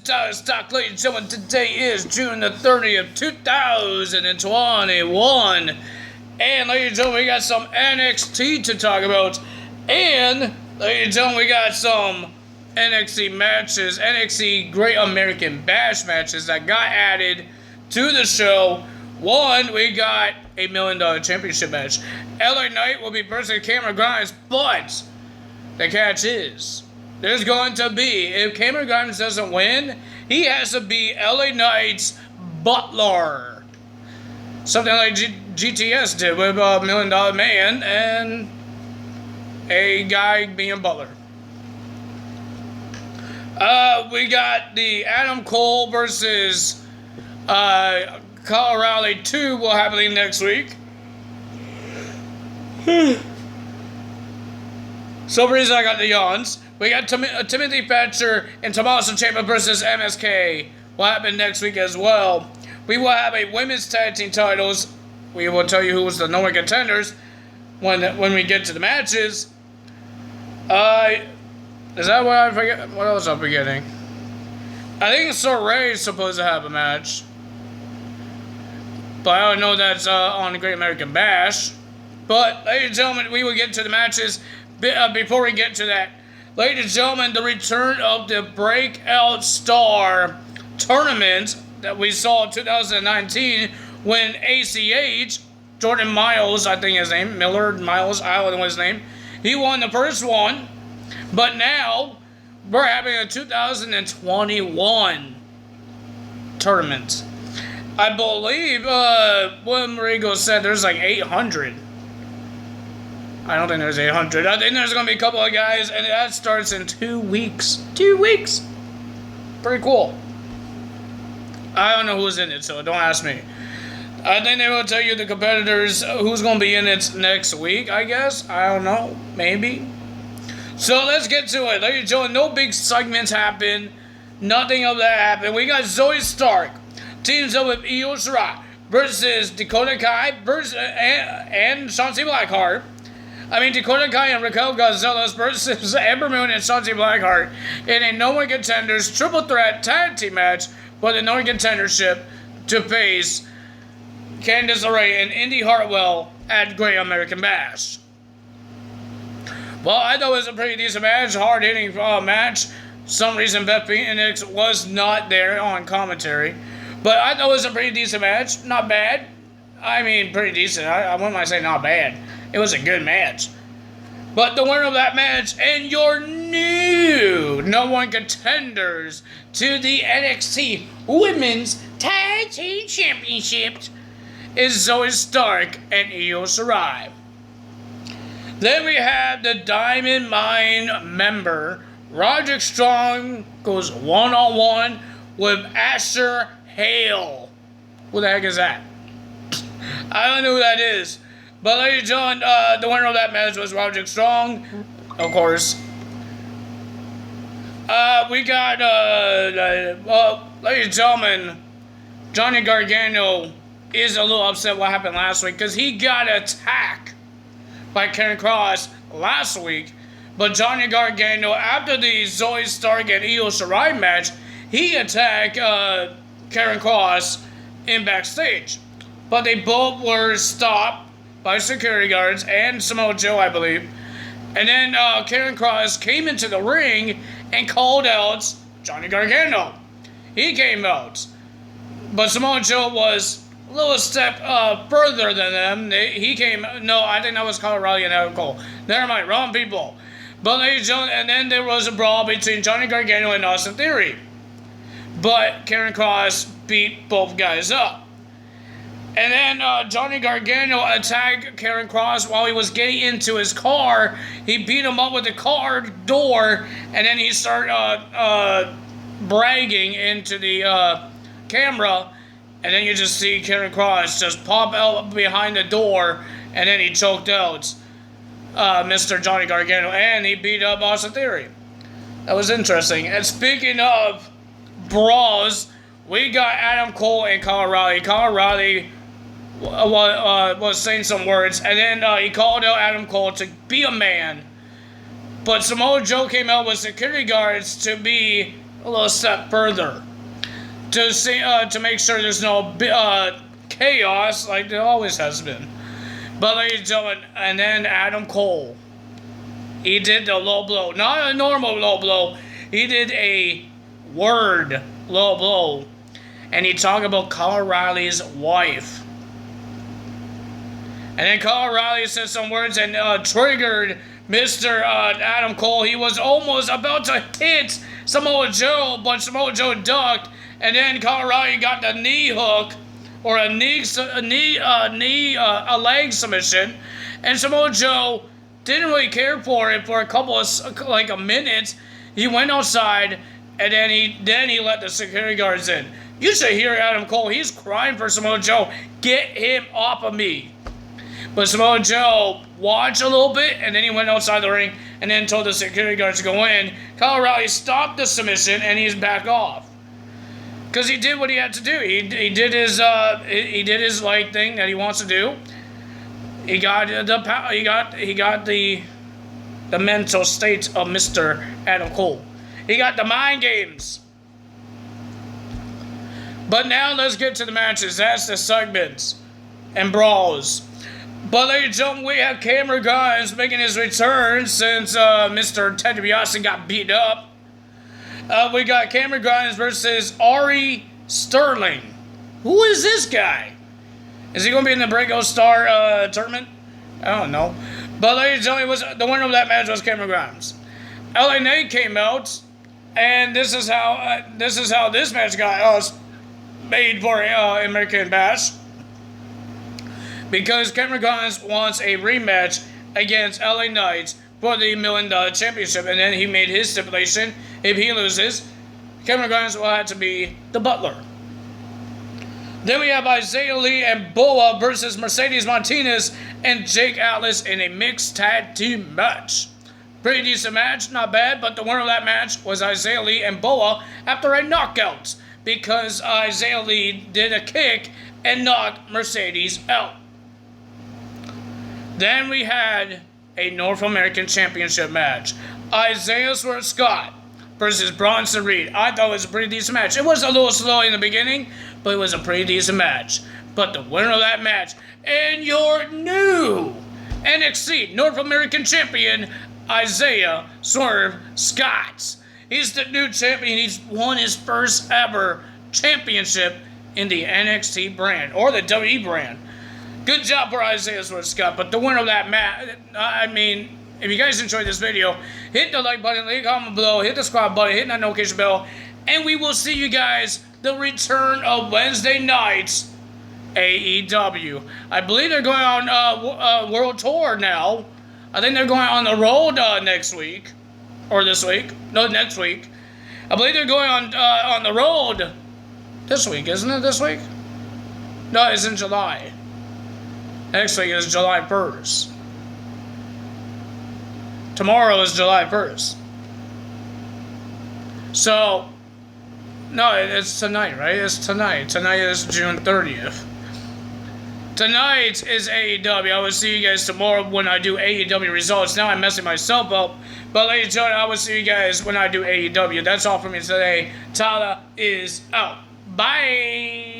Stock, ladies and gentlemen, today is June the 30th, 2021. And ladies and gentlemen, we got some NXT to talk about. And ladies and gentlemen, we got some NXT matches, NXT Great American Bash matches that got added to the show. One, we got a $1 million championship match. LA Knight will be versus Cameron Grimes, but the catch is, there's going to be, if Cameron Grimes doesn't win, he has to be LA Knight's butler. Something like GTS did with a $1 Million Man and a guy being butler. We got the Adam Cole versus Kyle O'Reilly 2 will happen next week. So for reason I got the yawns. We got Timothy Thatcher and Tommaso Ciampa versus MSK will happen next week as well. We will have a women's tag team titles. We will tell you who was the number one contenders when we get to the matches. Is that what I forget? What else I'm forgetting? I think Soray is supposed to have a match, but I don't know that's on the Great American Bash. But ladies and gentlemen, we will get to the matches. Before we get to that, ladies and gentlemen, the return of the Breakout Star tournament that we saw in 2019 when ACH, Jordan Miles, I think his name, Millard Miles, I don't know his name, he won the first one. But now, we're having a 2021 tournament. I believe William Regal said there's like 800. I don't think there's 800. I think there's going to be a couple of guys, and that starts in 2 weeks. 2 weeks. Pretty cool. I don't know who's in it, so don't ask me. I think they will tell you the competitors who's going to be in it next week, I guess. I don't know. Maybe. So let's get to it. Ladies and gentlemen, no big segments happen. Nothing of that happened. We got Zoe Stark teams up with Io Shirai versus Dakota Kai and Shotzi Blackheart. Dakota Kai and Raquel Gonzalez versus Ember Moon and Shotzi Blackheart in a no one contenders triple threat tag team match for the no one contendership to face Candice LeRae and Indy Hartwell at Great American Bash. Well, I thought it was a pretty decent match, hard-hitting match. Some reason Beth Phoenix was not there on commentary. But I thought it was a pretty decent match. Not bad. Pretty decent. I wouldn't mind saying not bad. It was a good match. But the winner of that match and your new number one contenders to the NXT Women's Tag Team Championships is Zoe Stark and Io Shirai. Then we have the Diamond Mine member, Roderick Strong, goes one-on-one with Asher Hale. Who the heck is that? I don't know who that is. But ladies and gentlemen, the winner of that match was Roderick Strong, of course. We got, ladies and gentlemen, Johnny Gargano is a little upset what happened last week because he got attacked by Karen Cross last week. But Johnny Gargano, after the Zoe Stark and Io Shirai match, he attacked Karen Cross in backstage. But they both were stopped by security guards and Samoa Joe, I believe. And then Karen Cross came into the ring and called out Johnny Gargano. He came out. But Samoa Joe was a little step further than them. He came, no, I think that was Colorado and Adam Cole. Never mind, wrong people. But ladies and gentlemen, and then there was a brawl between Johnny Gargano and Austin Theory. But Karen Cross beat both guys up. And then Johnny Gargano attacked Karen Cross while he was getting into his car. He beat him up with the car door, and then he started bragging into the camera. And then you just see Karen Cross just pop out behind the door, and then he choked out Mr. Johnny Gargano, and he beat up Austin Theory. That was interesting. And speaking of brawls, we got Adam Cole and Kyle O'Reilly. Kyle O'Reilly was saying some words, and then he called out Adam Cole to be a man. But Samoa Joe came out with security guards to be a little step further to see to make sure there's no chaos like there always has been. But ladies and gentlemen, and then Adam Cole, he did the low blow, not a normal low blow. He did a word low blow, and he talked about Kyle O'Reilly's wife. And then Kyle O'Reilly said some words and triggered Mr. Adam Cole. He was almost about to hit Samoa Joe, but Samoa Joe ducked. And then Kyle O'Reilly got the knee hook, or a leg submission. And Samoa Joe didn't really care for it for a couple of, like a minute. He went outside, and then he let the security guards in. You should hear Adam Cole. He's crying for Samoa Joe. Get him off of me. But Samoa Joe watched a little bit, and then he went outside the ring, and then told the security guards to go in. Kyle O'Reilly stopped the submission, and he's back off, because he did what he had to do. He did his like thing that he wants to do. He got the mental state of Mr. Adam Cole. He got the mind games. But now let's get to the matches. That's the segments and brawls. But ladies and gentlemen, we have Cameron Grimes making his return since Mr. Ted DiBiase got beat up. We got Cameron Grimes versus Ari Sterling. Who is this guy? Is he going to be in the Breakout Star tournament? I don't know. But ladies and gentlemen, the winner of that match was Cameron Grimes. LA Knight came out, and this is how this match got made for American Bash. Because Cameron Grimes wants a rematch against LA Knight for the $1 Million Championship, and then he made his stipulation: if he loses, Cameron Grimes will have to be the butler. Then we have Isaiah Lee and Boa versus Mercedes Martinez and Jake Atlas in a mixed tag team match. Pretty decent match, not bad, but the winner of that match was Isaiah Lee and Boa after a knockout, because Isaiah Lee did a kick and knocked Mercedes out. Then we had a North American Championship match. Isaiah Scott versus Bronson Reed. I thought it was a pretty decent match. It was a little slow in the beginning, but it was a pretty decent match. But the winner of that match, and your new NXT North American Champion, Isaiah Swerve Scott. He's the new champion. He's won his first ever championship in the NXT brand, or the WWE brand. Good job for Isaiah Swerve Scott. But the winner of that match, I mean, if you guys enjoyed this video, hit the like button, leave a comment below, hit the subscribe button, hit that notification bell, and we will see you guys the return of Wednesday night's AEW. I believe they're going on World Tour now. I think they're going on the road next week, or this week. No, next week. I believe they're going on the road this week, isn't it? This week? No, it's in July. Next week is July 1st. Tomorrow is July 1st. So, no, it's tonight, right? It's tonight. Tonight is June 30th. Tonight is AEW. I will see you guys tomorrow when I do AEW results. Now I'm messing myself up. But ladies and gentlemen, I will see you guys when I do AEW. That's all for me today. Tala is out. Bye.